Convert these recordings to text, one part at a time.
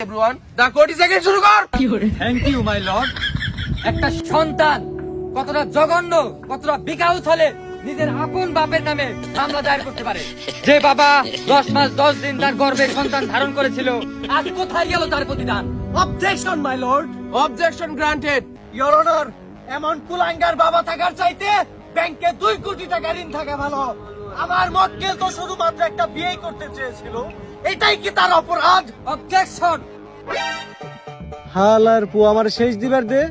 Everyone দা 40 second শুরু কর। Thank you my lord. একটা সন্তান কতটা জঘন্য, কতটা বিকাউত হলে নিজের আপন বাপের নামে মামলা দায়ের করতে পারে? যে বাবা 10 মাস 10 দিন তার গর্ভে সন্তান ধারণ করেছিল, আজ কোথায় গেল তার প্রতিদান? Objection my lord. Objection granted. Your honour, এমন কুলাঙ্গার বাবা থাকার চাইতে ব্যাংকে 2 কোটি টাকা ঋণ থাকা ভালো। আমার মক্কেল তো শুধুমাত্র একটা বিয়ে করতে চেয়েছিল, এটাই কি তার অপরাধ? অবজেকশন। হালার পু আমার শেষ দিবার দে।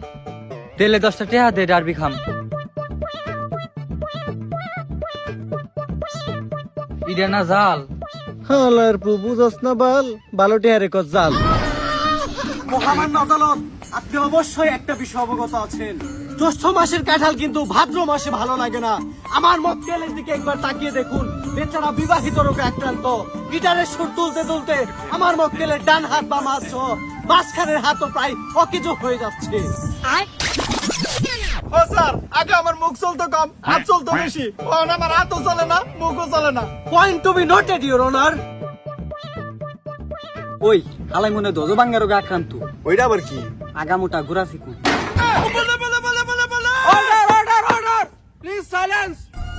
দিলে 10টা টেহা দে ডারবি খাম। ইডা না জাল। হালার পু বুঝস না বাল, বালোটি হারে কত জাল। মহামান্য আদালত, আপনি অবশ্যই একটা বিষয় অবগত আছেন, জ্যৈষ্ঠ মাসের কাঁঠাল কিন্তু ভাদ্র মাসে ভালো লাগে না। আমার মক্কেলের দিকে একবার তাকিয়ে দেখুন, বেচারা বিবাহিত রোগে আক্রান্ত। গিটারের সুর তুলতে তুলতে আমার মক্কেলের ডান হাত বা মাঝখানের হাতও প্রায় অকেজ হয়ে যাচ্ছে। ও স্যার, আগে আমার মুখ চলতো কম, হাত চলতো বেশি। আমার হাতও চলে না, মুখও চলে না। Point to be noted your honour. ওই হালাই মনে দজ বাঙ্গা রোগে আক্রান্ত। ওইটা আবার কি? আগামোটা ঘুরা ফিকু। Order order order, please silence.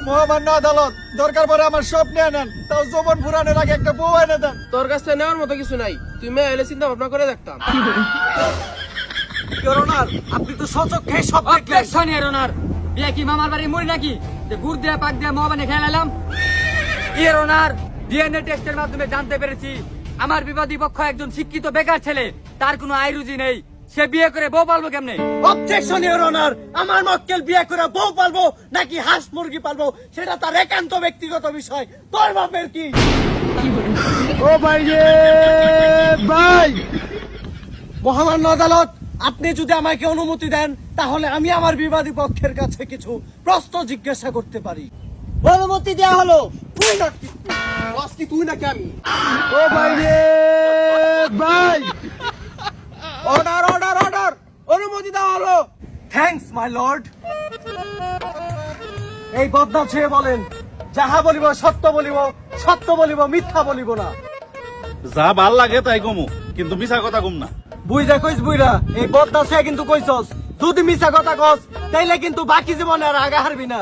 মহামান্য আদালত, দরকার পড়ে আমার সব নিয়ে নেন, তাও যৌবন ফুরানোর আগে একটা বউ এনে দেন। তোর কাছ থেকে নেওয়ার মতো কিছু নাই, তুই মেয়ে এলে চিন্তা ভাবনা করে দেখতাম। ইওর অনার, আপনি তো সচক্ষে সব দেখলেন। Objection your honour. বিয়া কি মামার বাড়ি মুড়ি নাকি যে গুড় দিয়ে পাক দিয়ে মহাবানে খেলালাম? ইওর অনার, ডিএনএ টেস্টের মাধ্যমে জানতে পেরেছি আমার বিবাদী পক্ষ একজন শিক্ষিত বেকার ছেলে, তার কোনো আয় রুজি নেই। সে বিয়ে করে বউ পালবো কেমনে? অবজেকশন ইওর অনার, আমার মক্কেল বিয়ে করে বউ পালবো নাকি হাঁস মুরগি পালবো সেটা তার একান্ত ব্যক্তিগত বিষয়। তোর বাপের কি? ও ভাই রে ভাই! মহামান্য আদালত, আপনি যদি আমাকে অনুমতি দেন তাহলে আমি আমার বিবাদী পক্ষের কাছে কিছু প্রশ্ন জিজ্ঞাসা করতে পারি। অনুমতি দেওয়া হলো। তুই নাকি বস, কি তুই নাকি আমি? ও ভাই রে ভাই! অর্ডার অর্ডার অর্ডার, অনুমতি দেওয়া হলো। Thanks my lord. এই বদনা ছেড়ে বলেন, যাহা বলিব সত্য বলিব, সত্য বলিব, মিথ্যা বলিব না। যা ভাল লাগে তাই কমু, কিন্তু মিছা কথা কম না। বুঝা কইস বুইরা, এই বদনা ছেড়ে কিন্তু কইছস, যদি মিছা কথা কস তাইলে কিন্তু বাকি জীবনে আর আগা হারবি না।